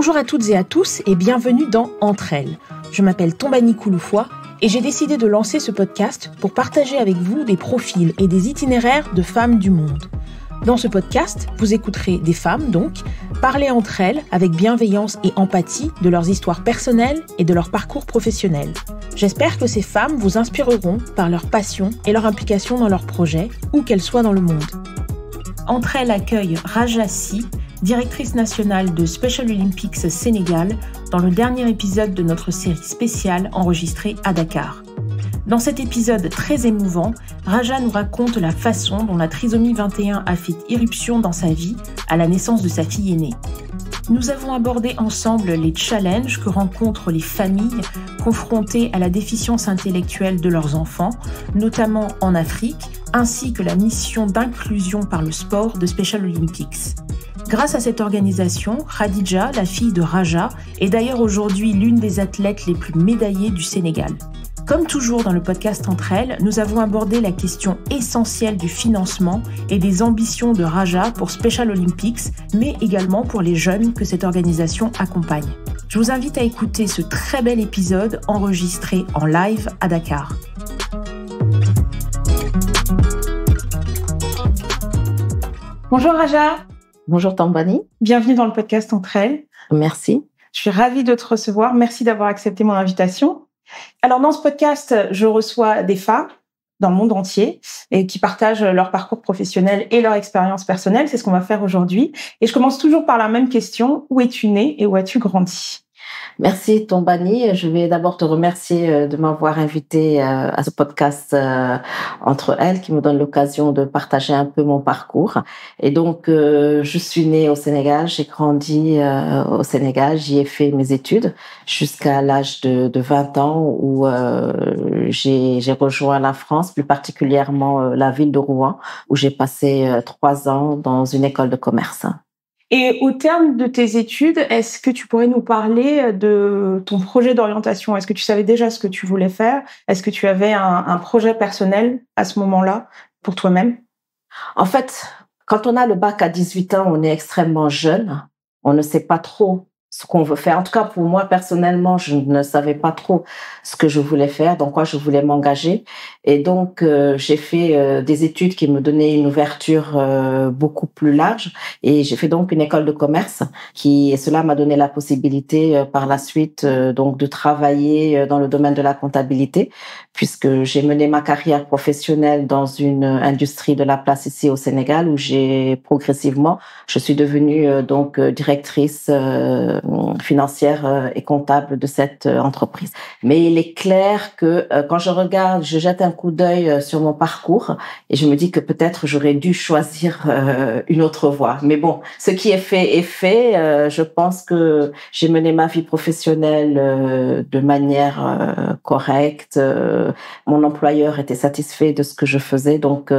Bonjour à toutes et à tous et bienvenue dans Entre elles. Je m'appelle Tombani Kouloufoua et j'ai décidé de lancer ce podcast pour partager avec vous des profils et des itinéraires de femmes du monde. Dans ce podcast, vous écouterez des femmes, donc, parler entre elles avec bienveillance et empathie de leurs histoires personnelles et de leur parcours professionnel. J'espère que ces femmes vous inspireront par leur passion et leur implication dans leurs projets, où qu'elles soient dans le monde. Entre elles accueille Raja Sy, directrice nationale de Special Olympics Sénégal, dans le dernier épisode de notre série spéciale enregistrée à Dakar. Dans cet épisode très émouvant, Raja nous raconte la façon dont la trisomie 21 a fait irruption dans sa vie à la naissance de sa fille aînée. Nous avons abordé ensemble les challenges que rencontrent les familles confrontées à la déficience intellectuelle de leurs enfants, notamment en Afrique, ainsi que la mission d'inclusion par le sport de Special Olympics. Grâce à cette organisation, Khadija, la fille de Raja, est d'ailleurs aujourd'hui l'une des athlètes les plus médaillées du Sénégal. Comme toujours dans le podcast Entre elles, nous avons abordé la question essentielle du financement et des ambitions de Raja pour Special Olympics, mais également pour les jeunes que cette organisation accompagne. Je vous invite à écouter ce très bel épisode enregistré en live à Dakar. Bonjour Raja. Bonjour Tombani. Bienvenue dans le podcast Entre elles. Merci. Je suis ravie de te recevoir. Merci d'avoir accepté mon invitation. Alors, dans ce podcast, je reçois des femmes dans le monde entier et qui partagent leur parcours professionnel et leur expérience personnelle. C'est ce qu'on va faire aujourd'hui. Et je commence toujours par la même question. Où es-tu née et où as-tu grandi ? Merci Tombani. Je vais d'abord te remercier de m'avoir invité à ce podcast Entre elles qui me donne l'occasion de partager un peu mon parcours. Et donc, je suis née au Sénégal, j'ai grandi au Sénégal, j'y ai fait mes études jusqu'à l'âge de 20 ans où j'ai rejoint la France, plus particulièrement la ville de Rouen, où j'ai passé 3 ans dans une école de commerce. Et au terme de tes études, est-ce que tu pourrais nous parler de ton projet d'orientation ? Est-ce que tu savais déjà ce que tu voulais faire ? Est-ce que tu avais un projet personnel à ce moment-là pour toi-même ? En fait, quand on a le bac à 18 ans, on est extrêmement jeune. On ne sait pas trop ce qu'on veut faire. En tout cas, pour moi, personnellement, je ne savais pas trop ce que je voulais faire, dans quoi je voulais m'engager. Et donc, j'ai fait des études qui me donnaient une ouverture beaucoup plus large. Et j'ai fait donc une école de commerce et cela m'a donné la possibilité par la suite donc de travailler dans le domaine de la comptabilité, puisque j'ai mené ma carrière professionnelle dans une industrie de la place ici au Sénégal, où je suis devenue donc directrice financière et comptable de cette entreprise. Mais il est clair que quand je jette un coup d'œil sur mon parcours et je me dis que peut-être j'aurais dû choisir une autre voie. Mais bon, ce qui est fait est fait. Je pense que j'ai mené ma vie professionnelle de manière correcte. Mon employeur était satisfait de ce que je faisais, donc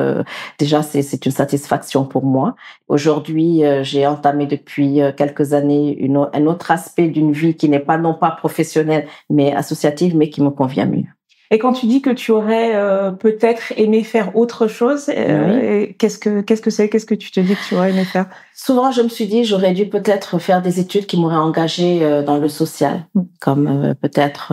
déjà c'est une satisfaction pour moi. Aujourd'hui, j'ai entamé depuis quelques années un autre aspect d'une vie qui n'est pas non pas professionnelle mais associative, mais qui me convient mieux. Et quand tu dis que tu aurais peut-être aimé faire autre chose, oui. Qu'est-ce que tu te dis que tu aurais aimé faire ? Souvent, je me suis dit, j'aurais dû peut-être faire des études qui m'auraient engagée dans le social, comme peut-être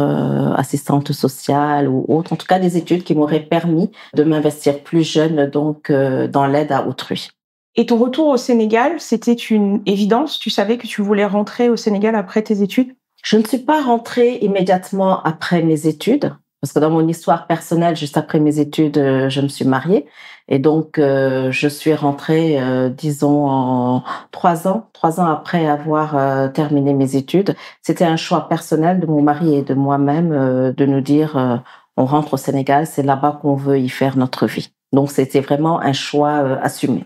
assistante sociale ou autre. En tout cas, des études qui m'auraient permis de m'investir plus jeune donc dans l'aide à autrui. Et ton retour au Sénégal, c'était une évidence ? Tu savais que tu voulais rentrer au Sénégal après tes études ? Je ne suis pas rentrée immédiatement après mes études, parce que dans mon histoire personnelle, juste après mes études, je me suis mariée. Et donc, je suis rentrée, disons, en 3 ans après avoir terminé mes études. C'était un choix personnel de mon mari et de moi-même de nous dire, on rentre au Sénégal, c'est là-bas qu'on veut y faire notre vie. Donc, c'était vraiment un choix assumé.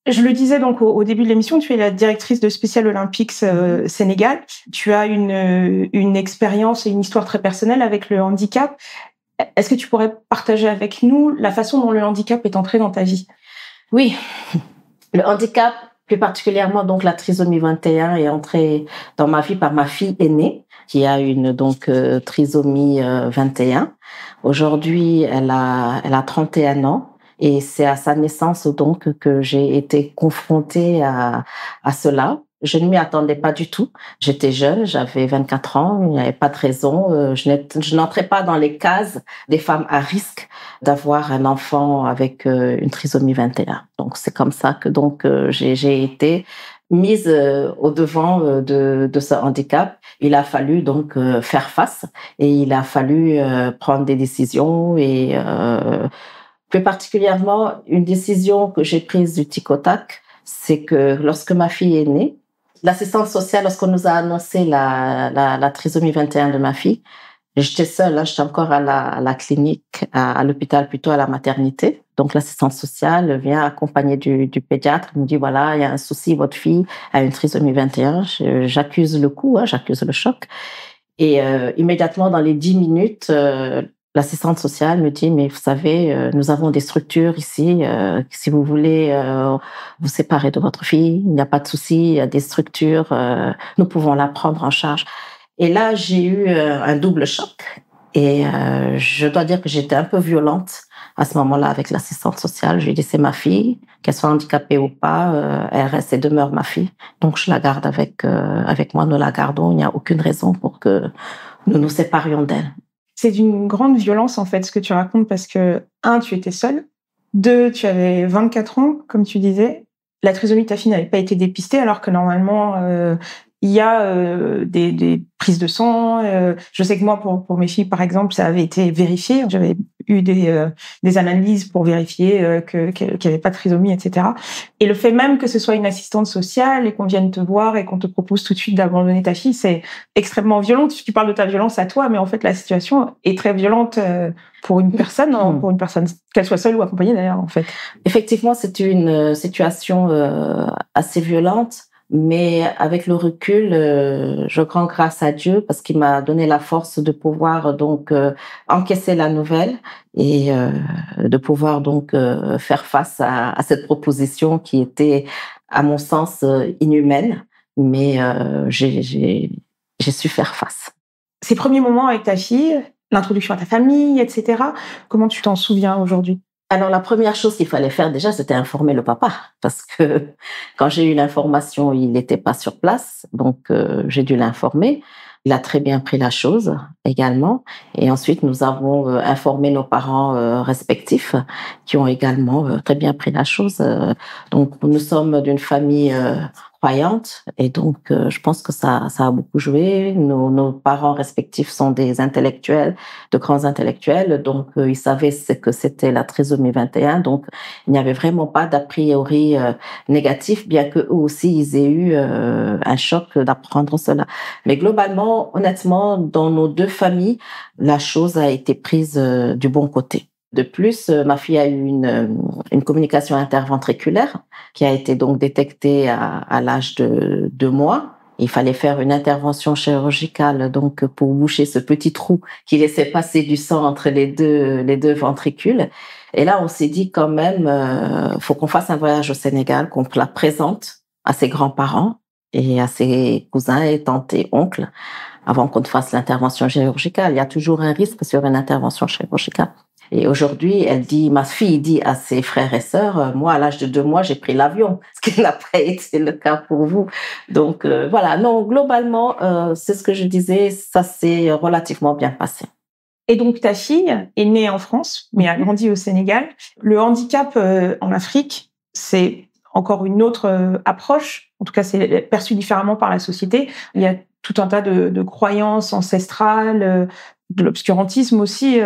Je le disais donc au début de l'émission, tu es la directrice de Special Olympics Sénégal. Tu as une expérience et une histoire très personnelle avec le handicap. Est-ce que tu pourrais partager avec nous la façon dont le handicap est entré dans ta vie ? Oui, le handicap, plus particulièrement donc la trisomie 21, est entré dans ma vie par ma fille aînée, qui a une donc trisomie 21. Aujourd'hui, elle a 31 ans. Et c'est à sa naissance donc que j'ai été confrontée à cela. Je ne m'y attendais pas du tout. J'étais jeune, j'avais 24 ans, il n'y avait pas de raison. Je n'entrais pas dans les cases des femmes à risque d'avoir un enfant avec une trisomie 21. Donc, c'est comme ça que j'ai été mise au devant de ce handicap. Il a fallu donc faire face et il a fallu prendre des décisions et plus particulièrement une décision que j'ai prise du tic au tac, c'est que lorsque ma fille est née, l'assistante sociale, lorsqu'on nous a annoncé la trisomie 21 de ma fille, j'étais seule, hein, j'étais encore à la clinique, à l'hôpital, plutôt à la maternité. Donc, l'assistante sociale vient accompagnée du pédiatre, me dit, voilà, il y a un souci, votre fille a une trisomie 21. J'accuse le coup, hein, j'accuse le choc. Et immédiatement, dans les 10 minutes, l'assistante sociale me dit, mais vous savez, nous avons des structures ici. Si vous voulez vous séparer de votre fille, il n'y a pas de souci, il y a des structures, nous pouvons la prendre en charge. Et là, j'ai eu un double choc. Et je dois dire que j'étais un peu violente à ce moment-là avec l'assistante sociale. Je lui ai dit, c'est ma fille, qu'elle soit handicapée ou pas, elle reste et demeure ma fille. Donc, je la garde avec moi, nous la gardons. Il n'y a aucune raison pour que nous nous séparions d'elle. C'est d'une grande violence, en fait, ce que tu racontes, parce que, 1, tu étais seule. 2, tu avais 24 ans, comme tu disais. La trisomie de ta fille n'avait pas été dépistée, alors que normalement, il y a des prises de sang. Je sais que moi, pour mes filles, par exemple, ça avait été vérifié. J'avais eu des analyses pour vérifier qu'il n'y avait pas de trisomie, etc. Et le fait même que ce soit une assistante sociale et qu'on vienne te voir et qu'on te propose tout de suite d'abandonner ta fille, c'est extrêmement violent. Tu parles de ta violence à toi, mais en fait, la situation est très violente pour une personne, pour une personne, qu'elle soit seule ou accompagnée d'ailleurs, en fait. Effectivement, c'est une situation assez violente. Mais avec le recul, je rends grâce à Dieu parce qu'il m'a donné la force de pouvoir donc encaisser la nouvelle et de pouvoir donc faire face à cette proposition qui était, à mon sens, inhumaine. Mais j'ai su faire face. Ces premiers moments avec ta fille, l'introduction à ta famille, etc., comment tu t'en souviens aujourd'hui ? Alors, la première chose qu'il fallait faire déjà, c'était informer le papa. Parce que quand j'ai eu l'information, il n'était pas sur place. Donc, j'ai dû l'informer. Il a très bien pris la chose également. Et ensuite, nous avons informé nos parents respectifs qui ont également très bien pris la chose. Donc, nous sommes d'une famille croyante et donc je pense que ça a beaucoup joué. Nos parents respectifs sont des intellectuels, de grands intellectuels, donc ils savaient ce que c'était la trisomie 21, donc il n'y avait vraiment pas d'a priori négatif, bien que eux aussi ils aient eu un choc d'apprendre cela. Mais globalement, honnêtement, dans nos deux familles, la chose a été prise du bon côté. De plus, ma fille a eu une communication interventriculaire qui a été donc détectée à l'âge de 2 mois. Il fallait faire une intervention chirurgicale donc pour boucher ce petit trou qui laissait passer du sang entre les deux ventricules. Et là, on s'est dit quand même, faut qu'on fasse un voyage au Sénégal, qu'on la présente à ses grands-parents et à ses cousins et tantes et oncles avant qu'on ne fasse l'intervention chirurgicale. Il y a toujours un risque sur une intervention chirurgicale. Et aujourd'hui, ma fille dit à ses frères et sœurs, moi, à l'âge de 2 mois, j'ai pris l'avion, ce qui n'a pas été le cas pour vous. Donc, voilà. Non, globalement, c'est ce que je disais, ça s'est relativement bien passé. Et donc, ta fille est née en France, mais a grandi au Sénégal. Le handicap en Afrique, c'est encore une autre approche. En tout cas, c'est perçu différemment par la société. Il y a tout un tas de croyances ancestrales, de l'obscurantisme aussi,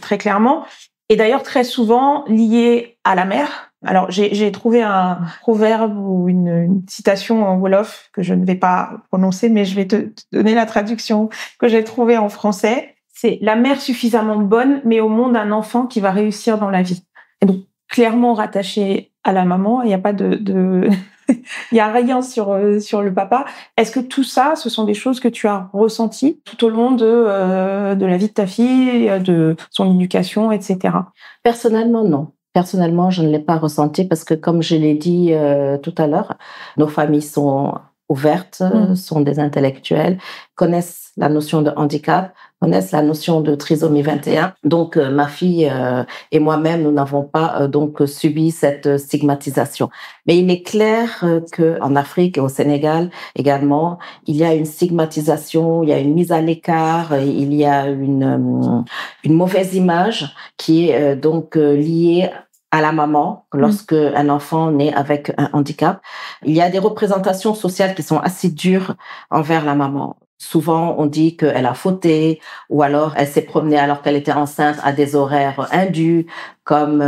très clairement. Et d'ailleurs, très souvent lié à la mère. Alors, j'ai trouvé un proverbe ou une citation en Wolof que je ne vais pas prononcer, mais je vais te donner la traduction que j'ai trouvée en français. C'est « La mère suffisamment bonne, mais au monde un enfant qui va réussir dans la vie ». Et donc, clairement rattaché à la maman, il n'y a pas il n'y a rien sur le papa. Est-ce que tout ça, ce sont des choses que tu as ressenties tout au long de la vie de ta fille, de son éducation, etc. Personnellement, non. Personnellement, je ne l'ai pas ressenti parce que, comme je l'ai dit tout à l'heure, nos familles sont ouvertes, sont des intellectuels, connaissent la notion de handicap, connaissent la notion de trisomie 21. Donc, ma fille et moi-même, nous n'avons pas donc subi cette stigmatisation. Mais il est clair qu'en Afrique et au Sénégal également, il y a une stigmatisation, il y a une mise à l'écart, il y a une mauvaise image qui est donc liée à la maman lorsque un enfant naît avec un handicap. Il y a des représentations sociales qui sont assez dures envers la maman. Souvent, on dit qu'elle a fauté ou alors elle s'est promenée alors qu'elle était enceinte à des horaires indus, comme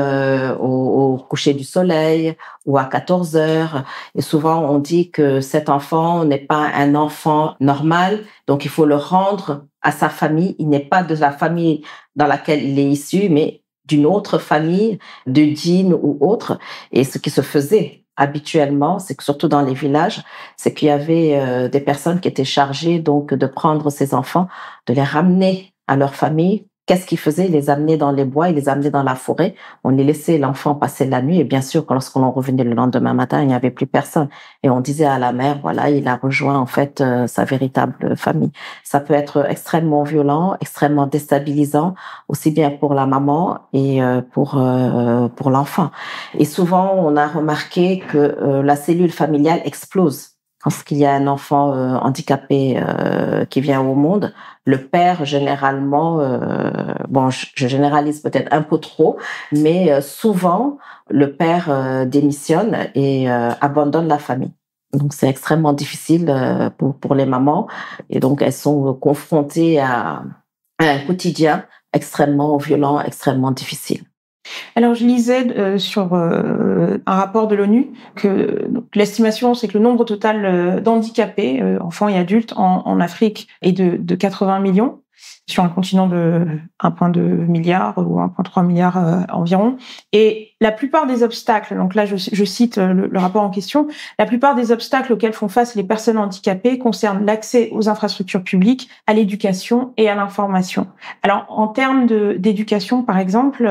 au coucher du soleil ou à 14 heures. Et souvent, on dit que cet enfant n'est pas un enfant normal, donc il faut le rendre à sa famille. Il n'est pas de la famille dans laquelle il est issu, mais d'une autre famille, de djinns ou autre. Et ce qui se faisait habituellement, c'est que surtout dans les villages, c'est qu'il y avait des personnes qui étaient chargées donc de prendre ces enfants, de les ramener à leur famille. Qu'est-ce qu'ils faisaient? Ils les amenaient dans les bois, ils les amenaient dans la forêt. On les laissait l'enfant passer la nuit. Et bien sûr, lorsqu'on revenait le lendemain matin, il n'y avait plus personne. Et on disait à la mère, voilà, il a rejoint en fait sa véritable famille. Ça peut être extrêmement violent, extrêmement déstabilisant, aussi bien pour la maman et pour l'enfant. Et souvent, on a remarqué que la cellule familiale explose. Lorsqu'il y a un enfant handicapé qui vient au monde, le père, généralement, bon, je généralise peut-être un peu trop, mais souvent, le père démissionne et abandonne la famille. Donc, c'est extrêmement difficile pour les mamans. Et donc, elles sont confrontées à un quotidien extrêmement violent, extrêmement difficile. Alors, je lisais sur un rapport de l'ONU que l'estimation, c'est que le nombre total d'handicapés, enfants et adultes, en Afrique est de 80 millions sur un continent de 1,2 milliard ou 1,3 milliard environ. Et la plupart des obstacles, donc là je cite le rapport en question, la plupart des obstacles auxquels font face les personnes handicapées concernent l'accès aux infrastructures publiques, à l'éducation et à l'information. Alors en termes d'éducation par exemple,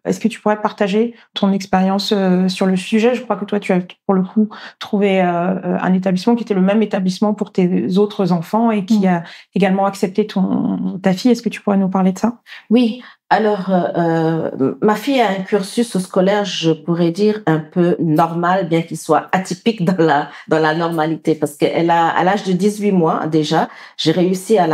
est-ce que tu pourrais partager ton expérience sur le sujet? Je crois que toi tu as pour le coup trouvé un établissement qui était le même établissement pour tes autres enfants et qui a également accepté ta fille. Est-ce que tu pourrais nous parler de ça? Oui, alors ma fille a un cursus scolaire, je pourrais dire, un peu normal, bien qu'il soit atypique dans la normalité, parce qu'elle a, à l'âge de 18 mois déjà, j'ai réussi à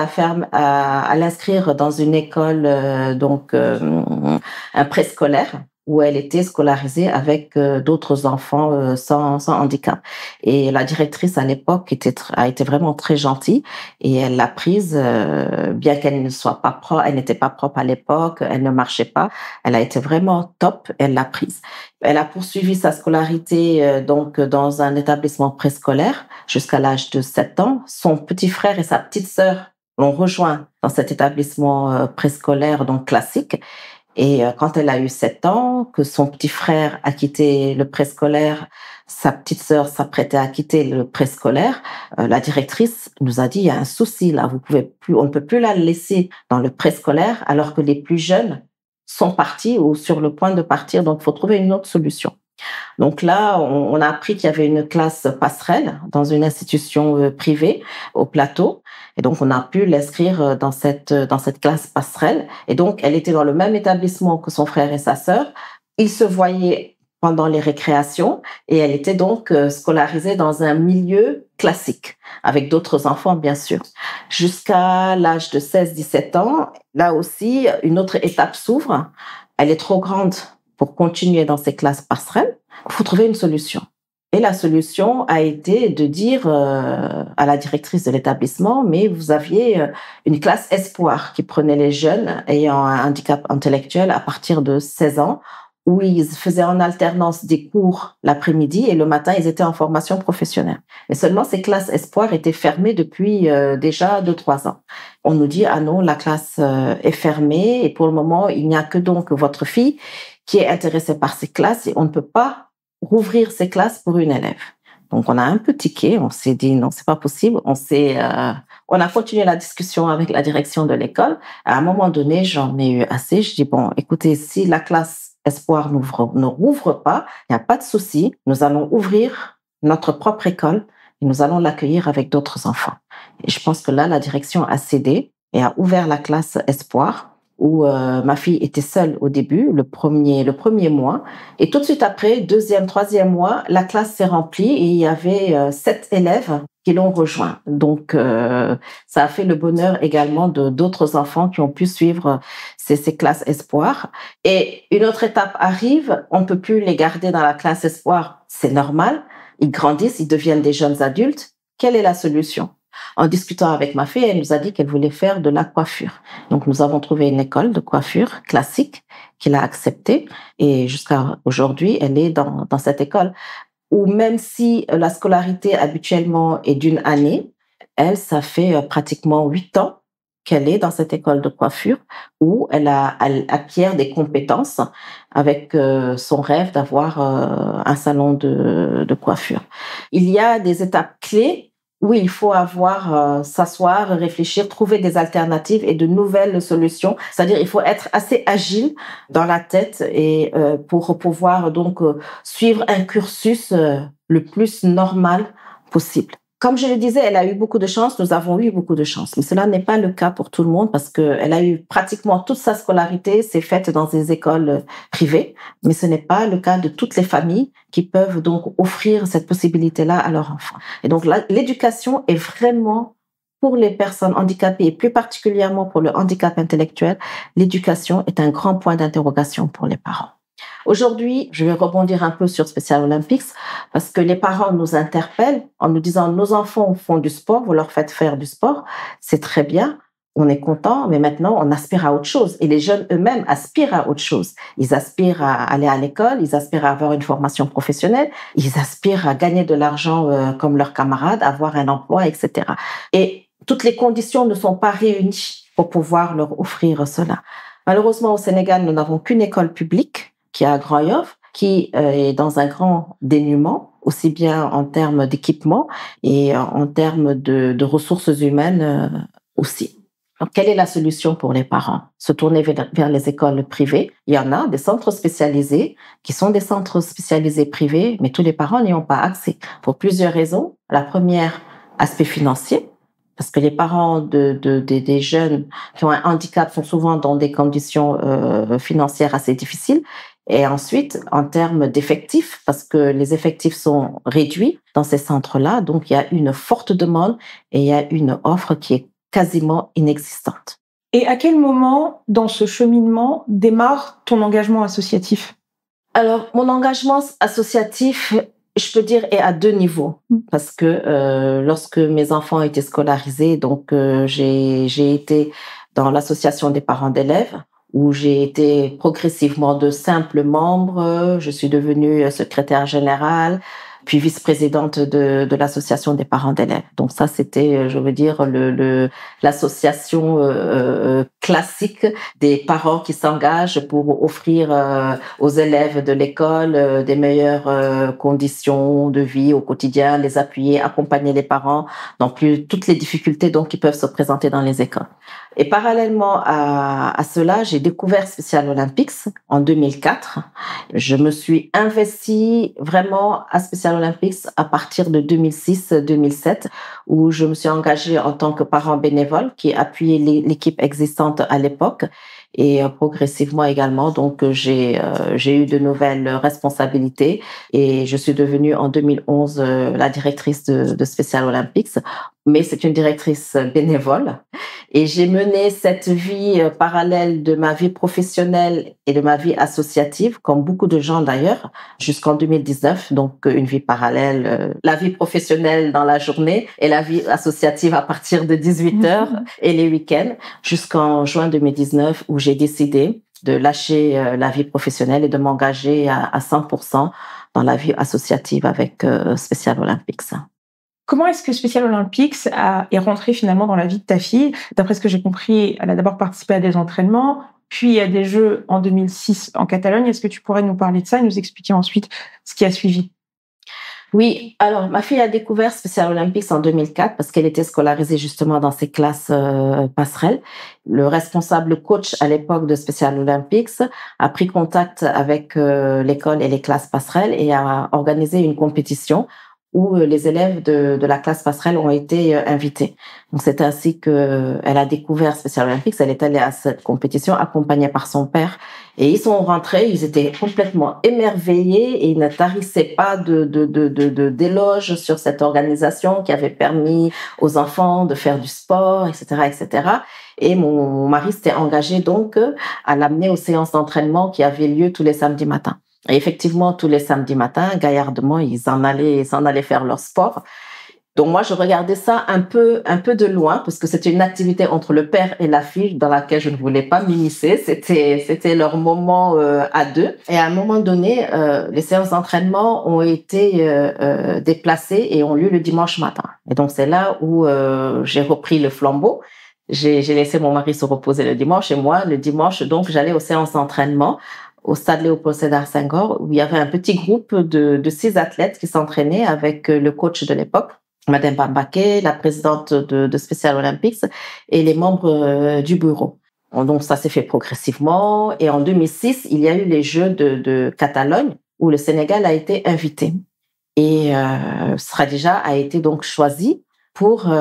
à l'inscrire dans une école, un préscolaire, où elle était scolarisée avec d'autres enfants sans handicap. Et la directrice à l'époque a été vraiment très gentille et elle l'a prise, bien qu'elle ne soit pas propre, elle n'était pas propre à l'époque, elle ne marchait pas, elle a été vraiment top, elle l'a prise. Elle a poursuivi sa scolarité donc dans un établissement préscolaire jusqu'à l'âge de 7 ans. Son petit frère et sa petite sœur l'ont rejoint dans cet établissement préscolaire donc classique. Et quand elle a eu 7 ans, que son petit frère a quitté le préscolaire, sa petite sœur s'apprêtait à quitter le préscolaire, la directrice nous a dit, il y a un souci là, on ne peut plus la laisser dans le préscolaire alors que les plus jeunes sont partis ou sur le point de partir, donc il faut trouver une autre solution. Donc là, on a appris qu'il y avait une classe passerelle dans une institution privée au Plateau. Et donc, on a pu l'inscrire dans cette classe passerelle. Et donc, elle était dans le même établissement que son frère et sa sœur. Ils se voyaient pendant les récréations et elle était donc scolarisée dans un milieu classique avec d'autres enfants, bien sûr. Jusqu'à l'âge de 16-17 ans, là aussi, une autre étape s'ouvre. Elle est trop grande pour continuer dans ces classes passerelles. Il faut trouver une solution. Et la solution a été de dire à la directrice de l'établissement, mais vous aviez une classe espoir qui prenait les jeunes ayant un handicap intellectuel à partir de 16 ans, où ils faisaient en alternance des cours l'après-midi et le matin, ils étaient en formation professionnelle. Mais seulement ces classes espoir étaient fermées depuis déjà 2-3 ans. On nous dit, ah non, la classe est fermée et pour le moment, il n'y a que donc votre fille qui est intéressée par ces classes et on ne peut pas rouvrir ces classes pour une élève. Donc, on a un peu tiqué, on s'est dit non, c'est pas possible. On a continué la discussion avec la direction de l'école. À un moment donné, j'en ai eu assez. Je dis bon, écoutez, si la classe espoir ne rouvre pas, il n'y a pas de souci. Nous allons ouvrir notre propre école et nous allons l'accueillir avec d'autres enfants. Et je pense que là, la direction a cédé et a ouvert la classe Espoir, où ma fille était seule au début, le premier mois. Et tout de suite après, deuxième, troisième mois, la classe s'est remplie et il y avait 7 élèves qui l'ont rejoint. Donc, ça a fait le bonheur également de d'autres enfants qui ont pu suivre ces classes Espoir. Et une autre étape arrive, on ne peut plus les garder dans la classe Espoir, c'est normal. Ils grandissent, ils deviennent des jeunes adultes. Quelle est la solution? En discutant avec ma fille, elle nous a dit qu'elle voulait faire de la coiffure. Donc, nous avons trouvé une école de coiffure classique qu'il a acceptée. Et jusqu'à aujourd'hui, elle est dans cette école où même si la scolarité habituellement est d'une année, elle, ça fait pratiquement 8 ans qu'elle est dans cette école de coiffure où elle acquiert des compétences avec son rêve d'avoir un salon de coiffure. Il y a des étapes clés où il faut s'asseoir, réfléchir, trouver des alternatives et de nouvelles solutions. C'est-à-dire, il faut être assez agile dans la tête et pour pouvoir donc suivre un cursus le plus normal possible. Comme je le disais, elle a eu beaucoup de chance, nous avons eu beaucoup de chance. Mais cela n'est pas le cas pour tout le monde parce qu'elle a eu pratiquement toute sa scolarité, c'est faite dans des écoles privées. Mais ce n'est pas le cas de toutes les familles qui peuvent donc offrir cette possibilité-là à leurs enfants. Et donc l'éducation est vraiment pour les personnes handicapées et plus particulièrement pour le handicap intellectuel, l'éducation est un grand point d'interrogation pour les parents. Aujourd'hui, je vais rebondir un peu sur Special Olympics parce que les parents nous interpellent en nous disant nos enfants font du sport, vous leur faites faire du sport, c'est très bien, on est content, mais maintenant on aspire à autre chose. Et les jeunes eux-mêmes aspirent à autre chose. Ils aspirent à aller à l'école, ils aspirent à avoir une formation professionnelle, ils aspirent à gagner de l'argent comme leurs camarades, avoir un emploi, etc. Et toutes les conditions ne sont pas réunies pour pouvoir leur offrir cela. Malheureusement, au Sénégal, nous n'avons qu'une école publique qui est à Grand Yoff, qui est dans un grand dénuement, aussi bien en termes d'équipement et en termes de ressources humaines aussi. Donc, quelle est la solution pour les parents? Se tourner vers les écoles privées. Il y en a des centres spécialisés qui sont des centres spécialisés privés, mais tous les parents n'y ont pas accès pour plusieurs raisons. La première, aspect financier. Parce que les parents des jeunes qui ont un handicap sont souvent dans des conditions financières assez difficiles. Et ensuite, en termes d'effectifs, parce que les effectifs sont réduits dans ces centres-là, donc il y a une forte demande et il y a une offre qui est quasiment inexistante. Et à quel moment, dans ce cheminement, démarre ton engagement associatif? Alors, mon engagement associatif, je peux dire, est à 2 niveaux. Parce que lorsque mes enfants étaient scolarisés, donc j'ai été dans l'association des parents d'élèves, où j'ai été progressivement de simple membre. Je suis devenue secrétaire générale, puis vice-présidente de l'association des parents d'élèves. Donc ça, c'était, je veux dire, l'association classique des parents qui s'engagent pour offrir aux élèves de l'école des meilleures conditions de vie au quotidien, les appuyer, accompagner les parents dans toutes les difficultés donc qui peuvent se présenter dans les écoles. Et parallèlement à cela, j'ai découvert Special Olympics en 2004. Je me suis investie vraiment à Special Olympics à partir de 2006-2007, où je me suis engagée en tant que parent bénévole qui appuyait l'équipe existante à l'époque. Et progressivement également, donc j'ai eu de nouvelles responsabilités et je suis devenue en 2011 la directrice de Special Olympics. Mais c'est une directrice bénévole. Et j'ai mené cette vie parallèle de ma vie professionnelle et de ma vie associative, comme beaucoup de gens d'ailleurs, jusqu'en 2019. Donc, une vie parallèle, la vie professionnelle dans la journée et la vie associative à partir de 18h et les week-ends, jusqu'en juin 2019 où j'ai décidé de lâcher la vie professionnelle et de m'engager à 100% dans la vie associative avec Special Olympics. Comment est-ce que Special Olympics est rentré finalement dans la vie de ta fille? D'après ce que j'ai compris, elle a d'abord participé à des entraînements, puis à des Jeux en 2006 en Catalogne. Est-ce que tu pourrais nous parler de ça et nous expliquer ensuite ce qui a suivi? Oui, alors ma fille a découvert Special Olympics en 2004 parce qu'elle était scolarisée justement dans ces classes passerelles. Le responsable coach à l'époque de Special Olympics a pris contact avec l'école et les classes passerelles et a organisé une compétition où les élèves de la classe passerelle ont été invités. Donc, c'est ainsi qu'elle a découvert Special Olympics. Elle est allée à cette compétition accompagnée par son père. Et ils sont rentrés, ils étaient complètement émerveillés et ils ne tarissaient pas d'éloges sur cette organisation qui avait permis aux enfants de faire du sport, etc., etc. Et mon mari s'était engagé donc à l'amener aux séances d'entraînement qui avaient lieu tous les samedis matins. Et effectivement, tous les samedis matins, gaillardement, ils s'en allaient faire leur sport. Donc moi, je regardais ça un peu de loin parce que c'était une activité entre le père et la fille dans laquelle je ne voulais pas m'immiscer. C'était leur moment à deux. Et à un moment donné, les séances d'entraînement ont été déplacées et ont lieu le dimanche matin. Et donc c'est là où j'ai repris le flambeau. J'ai laissé mon mari se reposer le dimanche et moi, le dimanche, donc j'allais aux séances d'entraînement au stade Léopold Sédar Senghor, où il y avait un petit groupe de 6 athlètes qui s'entraînaient avec le coach de l'époque, Madame Bambake, la présidente de Special Olympics et les membres du bureau. Donc ça s'est fait progressivement et en 2006, il y a eu les Jeux de Catalogne où le Sénégal a été invité et Khadija a été donc choisie pour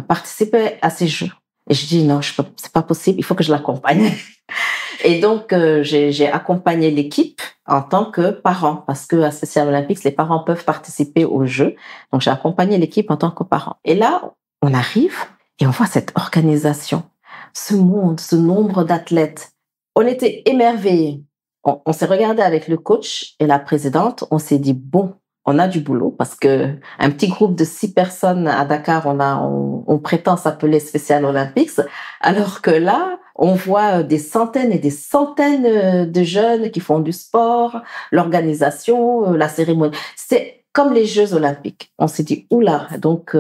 participer à ces Jeux. Et je dis non, c'est pas possible, il faut que je l'accompagne. Et donc, j'ai accompagné l'équipe en tant que parent, parce que à Special Olympics, les parents peuvent participer aux Jeux. Donc, j'ai accompagné l'équipe en tant que parent. Et là, on arrive et on voit cette organisation, ce monde, ce nombre d'athlètes. On était émerveillés. On s'est regardé avec le coach et la présidente. On s'est dit, bon, on a du boulot parce que un petit groupe de 6 personnes à Dakar, on prétend s'appeler Special Olympics, alors que là, on voit des centaines et des centaines de jeunes qui font du sport, l'organisation, la cérémonie. C'est comme les Jeux Olympiques. On s'est dit, oula, donc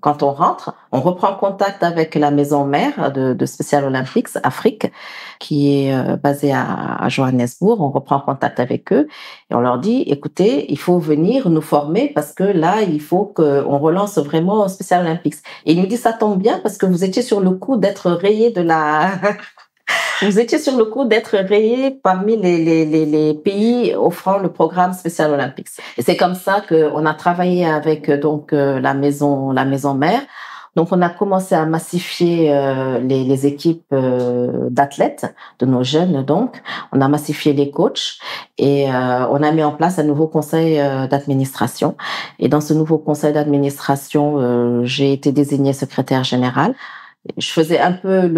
quand on rentre, on reprend contact avec la maison mère de Special Olympics Afrique, qui est basée à Johannesburg. On reprend contact avec eux et on leur dit, écoutez, il faut venir nous former parce que là, il faut qu'on relance vraiment Special Olympics. Et il nous dit, ça tombe bien parce que vous étiez sur le coup d'être rayé de la... Vous étiez sur le coup d'être rayé parmi les pays offrant le programme Special Olympics. Et c'est comme ça qu'on a travaillé avec donc la maison mère. Donc on a commencé à massifier les équipes d'athlètes de nos jeunes. Donc on a massifié les coachs et on a mis en place un nouveau conseil d'administration. Et dans ce nouveau conseil d'administration, j'ai été désignée secrétaire générale. Je jouais un peu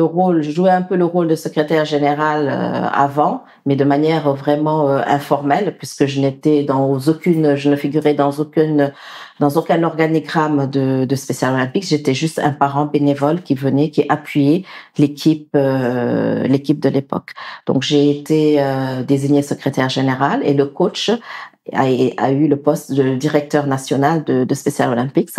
le rôle de secrétaire général avant, mais de manière vraiment informelle, puisque je ne figurais dans aucun organigramme de Special Olympics. J'étais juste un parent bénévole qui appuyait l'équipe de l'époque. Donc j'ai été désignée secrétaire générale et le coach a eu le poste de directeur national de Special Olympics.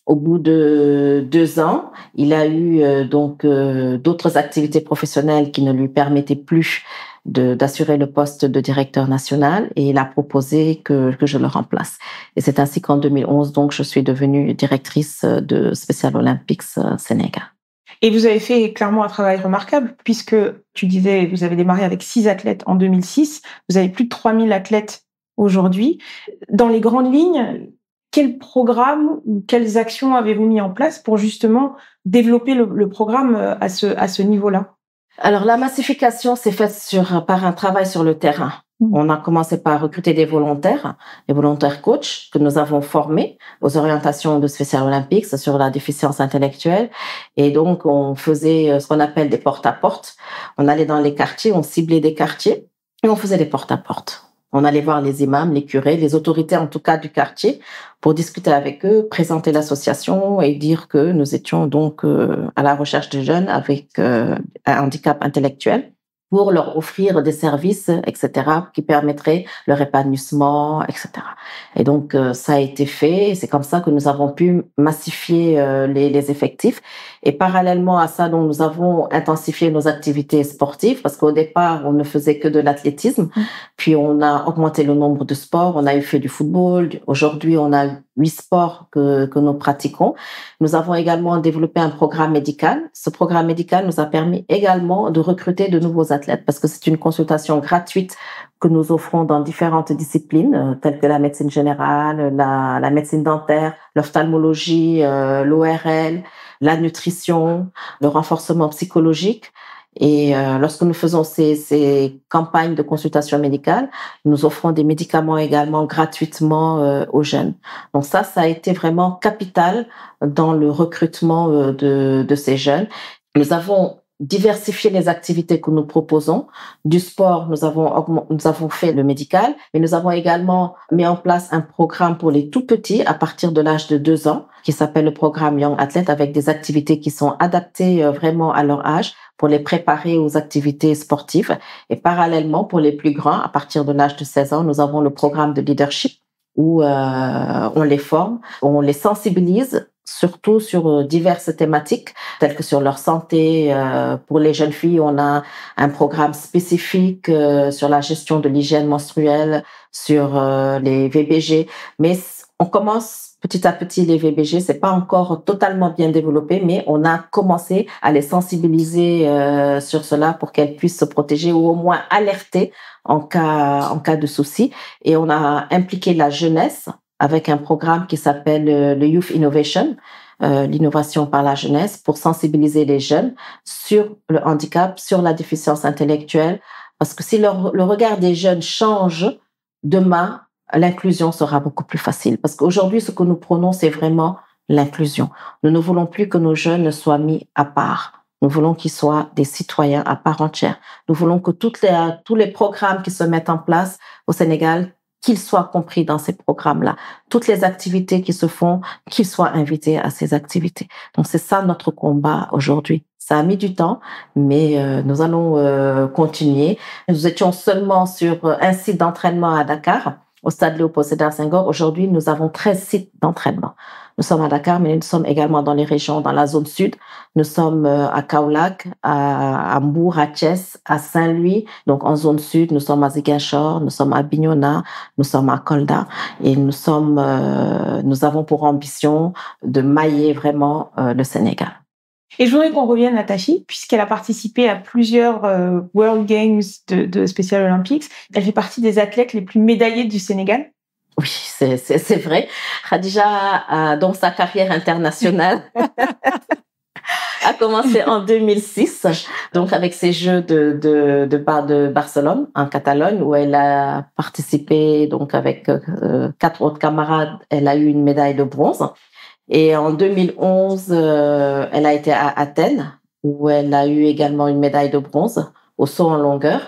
Au bout de 2 ans, il a eu d'autres activités professionnelles qui ne lui permettaient plus d'assurer le poste de directeur national et il a proposé que je le remplace. Et c'est ainsi qu'en 2011, donc, je suis devenue directrice de Special Olympics Sénégal. Et vous avez fait clairement un travail remarquable puisque tu disais, vous avez démarré avec 6 athlètes en 2006, vous avez plus de 3000 athlètes aujourd'hui. Dans les grandes lignes, quel programme ou quelles actions avez-vous mis en place pour justement développer le programme à ce niveau-là? Alors, la massification s'est faite par un travail sur le terrain. On a commencé par recruter des volontaires coachs que nous avons formés aux orientations de Special Olympics sur la déficience intellectuelle. Et donc, on faisait ce qu'on appelle des porte-à-porte. On allait dans les quartiers, on ciblait des quartiers et on faisait des porte-à-porte. On allait voir les imams, les curés, les autorités en tout cas du quartier pour discuter avec eux, présenter l'association et dire que nous étions donc à la recherche de jeunes avec un handicap intellectuel pour leur offrir des services, etc., qui permettraient leur épanouissement, etc. Et donc, ça a été fait. C'est comme ça que nous avons pu massifier les effectifs. Et parallèlement à ça, donc, nous avons intensifié nos activités sportives parce qu'au départ, on ne faisait que de l'athlétisme. Puis, on a augmenté le nombre de sports. On a fait du football. Aujourd'hui, on a 8 sports que nous pratiquons. Nous avons également développé un programme médical. Ce programme médical nous a permis également de recruter de nouveaux athlètes parce que c'est une consultation gratuite que nous offrons dans différentes disciplines, telles que la médecine générale, la médecine dentaire, l'ophtalmologie, l'ORL, la nutrition, le renforcement psychologique. Et lorsque nous faisons ces campagnes de consultation médicale, nous offrons des médicaments également gratuitement aux jeunes. Donc ça a été vraiment capital dans le recrutement de ces jeunes. Nous avons diversifié les activités que nous proposons. Du sport, nous avons fait le médical, mais nous avons également mis en place un programme pour les tout petits à partir de l'âge de 2 ans, qui s'appelle le programme Young Athlete, avec des activités qui sont adaptées vraiment à leur âge pour les préparer aux activités sportives. Et parallèlement, pour les plus grands, à partir de l'âge de 16 ans, nous avons le programme de leadership où on les forme, on les sensibilise surtout sur diverses thématiques, telles que sur leur santé. Pour les jeunes filles, on a un programme spécifique sur la gestion de l'hygiène menstruelle, sur les VBG. Mais on commence petit à petit les VBG. C'est pas encore totalement bien développé, mais on a commencé à les sensibiliser sur cela pour qu'elles puissent se protéger ou au moins alerter en cas de souci. Et on a impliqué la jeunesse avec un programme qui s'appelle le Youth Innovation, l'innovation par la jeunesse, pour sensibiliser les jeunes sur le handicap, sur la déficience intellectuelle. Parce que si le regard des jeunes change, demain, l'inclusion sera beaucoup plus facile. Parce qu'aujourd'hui, ce que nous prônons, c'est vraiment l'inclusion. Nous ne voulons plus que nos jeunes soient mis à part. Nous voulons qu'ils soient des citoyens à part entière. Nous voulons que tous les programmes qui se mettent en place au Sénégal, qu'ils soient compris dans ces programmes-là. Toutes les activités qui se font, qu'ils soient invités à ces activités. Donc, c'est ça notre combat aujourd'hui. Ça a mis du temps, mais nous allons continuer. Nous étions seulement sur un site d'entraînement à Dakar, au stade Léopold Sédar Senghor. Aujourd'hui, nous avons 13 sites d'entraînement. Nous sommes à Dakar, mais nous sommes également dans les régions, dans la zone sud. Nous sommes à Kaolack, à Mbour, à Thiès, à Saint-Louis. Donc, en zone sud, nous sommes à Ziguinchor, nous sommes à Bignona, nous sommes à Kolda. Et nous avons pour ambition de mailler vraiment le Sénégal. Et je voudrais qu'on revienne à ta fille, puisqu'elle a participé à plusieurs World Games de Special Olympics. Elle fait partie des athlètes les plus médaillés du Sénégal. Oui, c'est vrai. Khadija, dans sa carrière internationale, a commencé en 2006, donc avec ses Jeux de Barcelone, en Catalogne, où elle a participé donc avec 4 autres camarades. Elle a eu une médaille de bronze. Et en 2011, elle a été à Athènes, où elle a eu également une médaille de bronze au saut en longueur.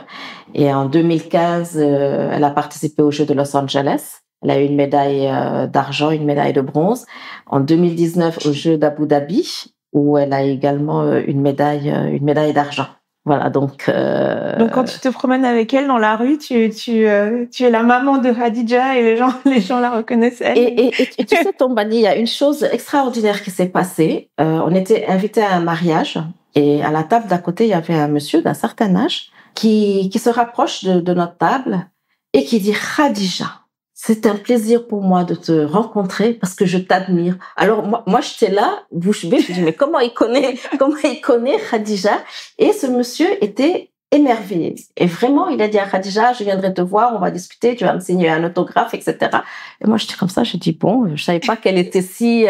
Et en 2015, elle a participé aux Jeux de Los Angeles. Elle a eu une médaille d'argent, une médaille de bronze. En 2019, aux Jeux d'Abu Dhabi, où elle a également une médaille d'argent. Voilà, donc quand tu te promènes avec elle dans la rue, tu es la maman de Khadija et les gens la reconnaissent. Et tu sais, Tombani, il y a une chose extraordinaire qui s'est passée. On était invités à un mariage et à la table d'à côté, il y avait un monsieur d'un certain âge qui se rapproche de notre table et qui dit « Khadija, c'est un plaisir pour moi de te rencontrer parce que je t'admire. » Alors moi j'étais là, bouche bée, je dis mais comment il connaît Khadija? Et ce monsieur était émerveillé. Et vraiment, il a dit à Khadija, je viendrai te voir, on va discuter, tu vas me signer un autographe, etc. Et moi j'étais comme ça, je dis bon, je savais pas qu'elle était si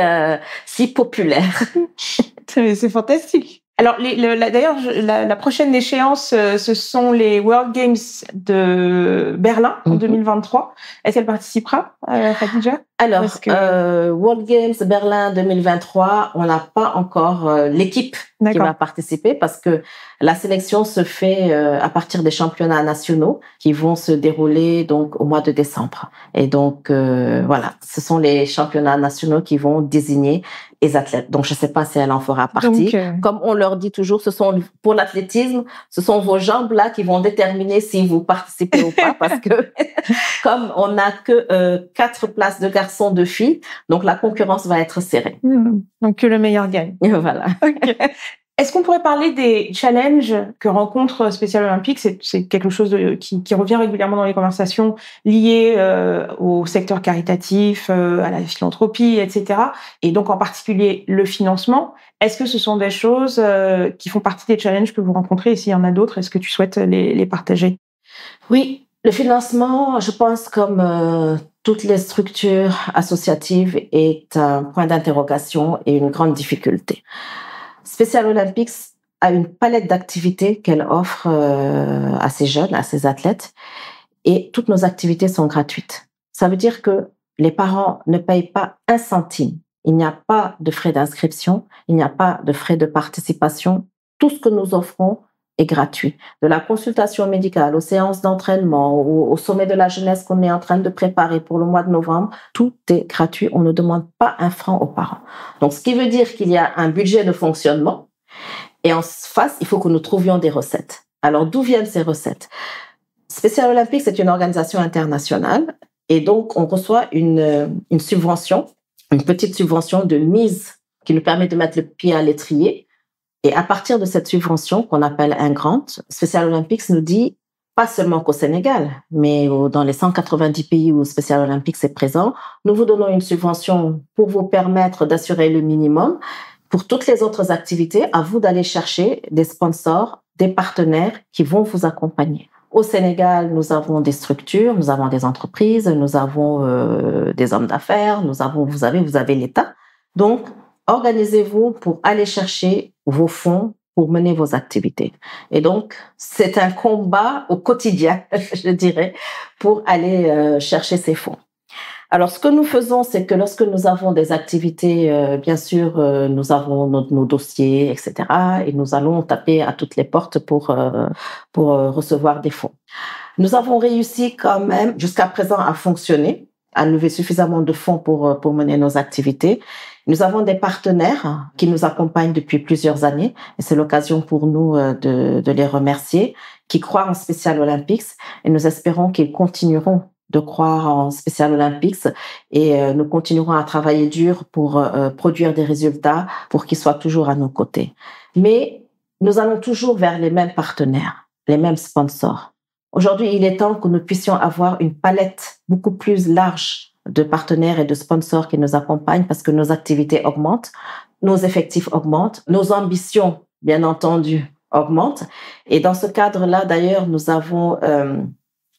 populaire. C'est fantastique. Alors, d'ailleurs, la prochaine échéance, ce sont les World Games de Berlin en 2023. Est-ce qu'elle participera, Khadija? Alors, World Games Berlin 2023, on n'a pas encore l'équipe qui va participer parce que la sélection se fait à partir des championnats nationaux qui vont se dérouler donc au mois de décembre. Et donc, voilà, ce sont les championnats nationaux qui vont désigner les athlètes. Donc, je ne sais pas si elle en fera partie. Donc, comme on leur dit toujours, pour l'athlétisme, ce sont vos jambes-là qui vont déterminer si vous participez ou pas parce que comme on n'a que 4 places de garçons, de filles, donc la concurrence va être serrée. Donc, que le meilleur gagne. Et voilà. Okay. Est-ce qu'on pourrait parler des challenges que rencontre Special Olympics? C'est quelque chose qui revient régulièrement dans les conversations liées au secteur caritatif, à la philanthropie, etc. Et donc, en particulier, le financement. Est-ce que ce sont des choses qui font partie des challenges que vous rencontrez? Et s'il y en a d'autres, est-ce que tu souhaites les partager? Oui. Le financement, je pense, comme toutes les structures associatives, est un point d'interrogation et une grande difficulté. Special Olympics a une palette d'activités qu'elle offre à ses jeunes, à ses athlètes, et toutes nos activités sont gratuites. Ça veut dire que les parents ne payent pas un centime. Il n'y a pas de frais d'inscription, il n'y a pas de frais de participation. Tout ce que nous offrons est gratuit. De la consultation médicale aux séances d'entraînement, au sommet de la jeunesse qu'on est en train de préparer pour le mois de novembre, tout est gratuit. On ne demande pas un franc aux parents. Donc, ce qui veut dire qu'il y a un budget de fonctionnement et en face, il faut que nous trouvions des recettes. Alors, d'où viennent ces recettes? Special Olympics, c'est une organisation internationale et donc on reçoit une subvention, une petite subvention de mise qui nous permet de mettre le pied à l'étrier. Et à partir de cette subvention qu'on appelle un grant, Special Olympics nous dit, pas seulement qu'au Sénégal, mais dans les 190 pays où Special Olympics est présent, nous vous donnons une subvention pour vous permettre d'assurer le minimum. Pour toutes les autres activités, à vous d'aller chercher des sponsors, des partenaires qui vont vous accompagner. Au Sénégal, nous avons des structures, nous avons des entreprises, nous avons des hommes d'affaires, vous avez l'État. Donc, organisez-vous pour aller chercher vos fonds pour mener vos activités. Et donc, c'est un combat au quotidien, je dirais, pour aller chercher ces fonds. Alors, ce que nous faisons, c'est que lorsque nous avons des activités, bien sûr, nous avons nos dossiers, etc. Et nous allons taper à toutes les portes pour recevoir des fonds. Nous avons réussi quand même, jusqu'à présent, à fonctionner, à lever suffisamment de fonds pour mener nos activités. Nous avons des partenaires qui nous accompagnent depuis plusieurs années et c'est l'occasion pour nous de les remercier, qui croient en Special Olympics et nous espérons qu'ils continueront de croire en Special Olympics et nous continuerons à travailler dur pour produire des résultats pour qu'ils soient toujours à nos côtés. Mais nous allons toujours vers les mêmes partenaires, les mêmes sponsors. Aujourd'hui, il est temps que nous puissions avoir une palette beaucoup plus large de partenaires et de sponsors qui nous accompagnent parce que nos activités augmentent, nos effectifs augmentent, nos ambitions, bien entendu, augmentent. Et dans ce cadre-là, d'ailleurs, nous avons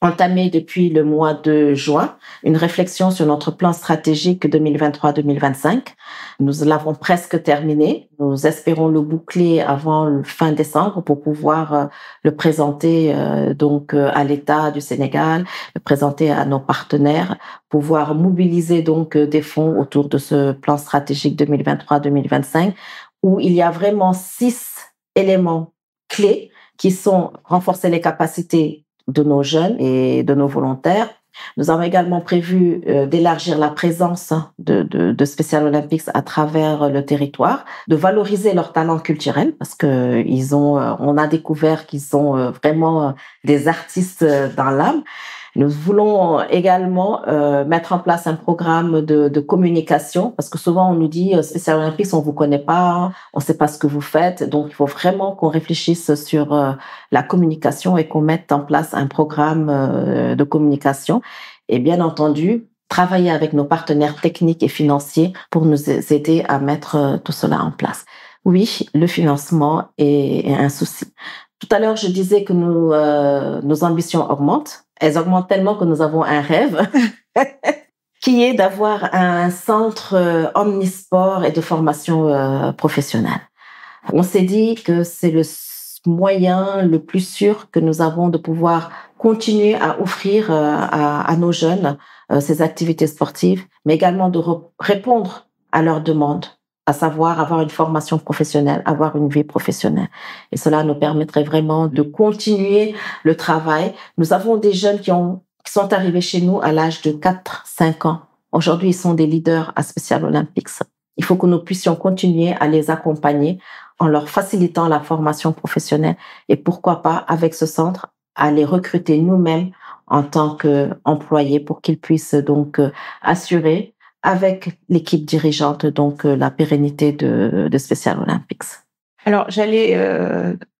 entamé depuis le mois de juin une réflexion sur notre plan stratégique 2023-2025. Nous l'avons presque terminé. Nous espérons le boucler avant le fin décembre pour pouvoir le présenter à l'État du Sénégal, le présenter à nos partenaires, pouvoir mobiliser donc des fonds autour de ce plan stratégique 2023-2025 où il y a vraiment 6 éléments clés qui sont renforcer les capacités de nos jeunes et de nos volontaires. Nous avons également prévu d'élargir la présence de Special Olympics à travers le territoire, de valoriser leurs talents culturels parce que on a découvert qu'ils sont vraiment des artistes dans l'âme. Nous voulons également mettre en place un programme de communication parce que souvent on nous dit Special Olympics, on vous connaît pas, on sait pas ce que vous faites. Donc il faut vraiment qu'on réfléchisse sur la communication et qu'on mette en place un programme de communication. Et bien entendu, travailler avec nos partenaires techniques et financiers pour nous aider à mettre tout cela en place. Oui, le financement est un souci. Tout à l'heure, je disais que nos ambitions augmentent. Elles augmentent tellement que nous avons un rêve qui est d'avoir un centre omnisport et de formation professionnelle. On s'est dit que c'est le moyen le plus sûr que nous avons de pouvoir continuer à offrir à nos jeunes ces activités sportives, mais également de répondre à leurs demandes, à savoir avoir une formation professionnelle, avoir une vie professionnelle. Et cela nous permettrait vraiment de continuer le travail. Nous avons des jeunes qui sont arrivés chez nous à l'âge de 4-5 ans. Aujourd'hui, ils sont des leaders à Special Olympics. Il faut que nous puissions continuer à les accompagner en leur facilitant la formation professionnelle et pourquoi pas, avec ce centre, à les recruter nous-mêmes en tant qu'employés pour qu'ils puissent donc assurer avec l'équipe dirigeante donc la pérennité de Special Olympics. Alors, j'allais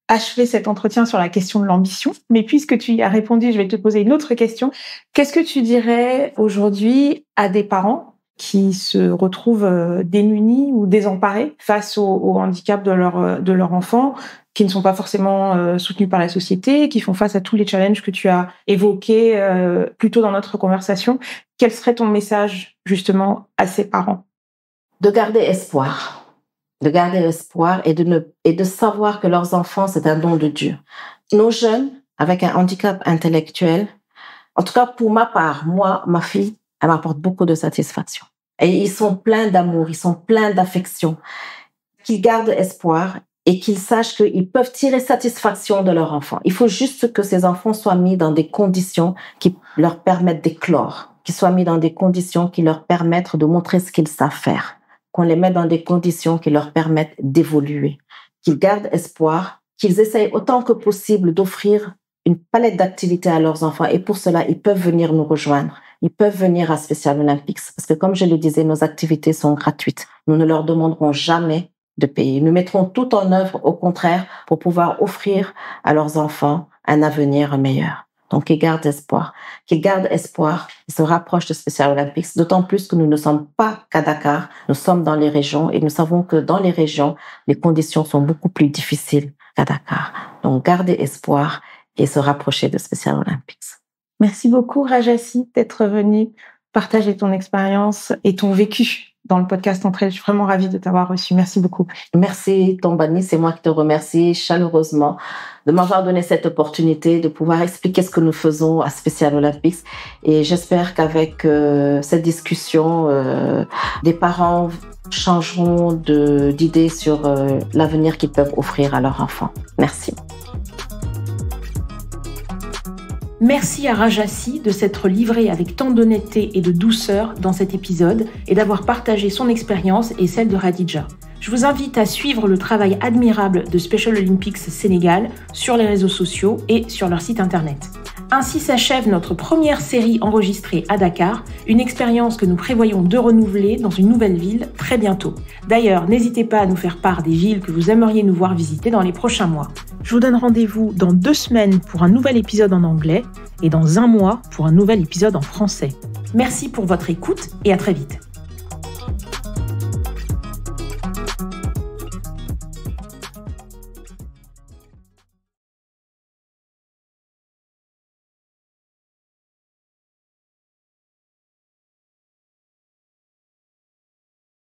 achever cet entretien sur la question de l'ambition, mais puisque tu y as répondu, je vais te poser une autre question. Qu'est-ce que tu dirais aujourd'hui à des parents qui se retrouvent démunis ou désemparés face au handicap de leur enfant, qui ne sont pas forcément soutenus par la société, qui font face à tous les challenges que tu as évoqués plus tôt dans notre conversation. Quel serait ton message justement à ces parents? De garder espoir. De garder espoir et de savoir que leurs enfants, c'est un don de Dieu. Nos jeunes, avec un handicap intellectuel, en tout cas pour ma part, moi, ma fille, elle m'apporte beaucoup de satisfaction. Et ils sont pleins d'amour, ils sont pleins d'affection. Qu'ils gardent espoir et qu'ils sachent qu'ils peuvent tirer satisfaction de leur enfant. Il faut juste que ces enfants soient mis dans des conditions qui leur permettent d'éclore, qu'ils soient mis dans des conditions qui leur permettent de montrer ce qu'ils savent faire, qu'on les mette dans des conditions qui leur permettent d'évoluer, qu'ils gardent espoir, qu'ils essayent autant que possible d'offrir une palette d'activités à leurs enfants. Et pour cela, ils peuvent venir nous rejoindre. Ils peuvent venir à Special Olympics parce que, comme je le disais, nos activités sont gratuites. Nous ne leur demanderons jamais de payer. Nous mettrons tout en œuvre, au contraire, pour pouvoir offrir à leurs enfants un avenir meilleur. Donc, qu'ils gardent espoir. Qu'ils gardent espoir, ils se rapprochent de Special Olympics, d'autant plus que nous ne sommes pas qu'à Dakar, nous sommes dans les régions et nous savons que dans les régions, les conditions sont beaucoup plus difficiles qu'à Dakar. Donc, gardez espoir et se rapprocher de Special Olympics. Merci beaucoup, Rajassi, d'être venue partager ton expérience et ton vécu dans le podcast Entre elles. Je suis vraiment ravie de t'avoir reçu. Merci beaucoup. Merci, Tombani. C'est moi qui te remercie chaleureusement de m'avoir donné cette opportunité de pouvoir expliquer ce que nous faisons à Special Olympics. Et j'espère qu'avec cette discussion, des parents changeront d'idées sur l'avenir qu'ils peuvent offrir à leurs enfants. Merci. Merci à Rajassi de s'être livré avec tant d'honnêteté et de douceur dans cet épisode et d'avoir partagé son expérience et celle de Radija. Je vous invite à suivre le travail admirable de Special Olympics Sénégal sur les réseaux sociaux et sur leur site internet. Ainsi s'achève notre première série enregistrée à Dakar, une expérience que nous prévoyons de renouveler dans une nouvelle ville très bientôt. D'ailleurs, n'hésitez pas à nous faire part des villes que vous aimeriez nous voir visiter dans les prochains mois. Je vous donne rendez-vous dans 2 semaines pour un nouvel épisode en anglais et dans 1 mois pour un nouvel épisode en français. Merci pour votre écoute et à très vite.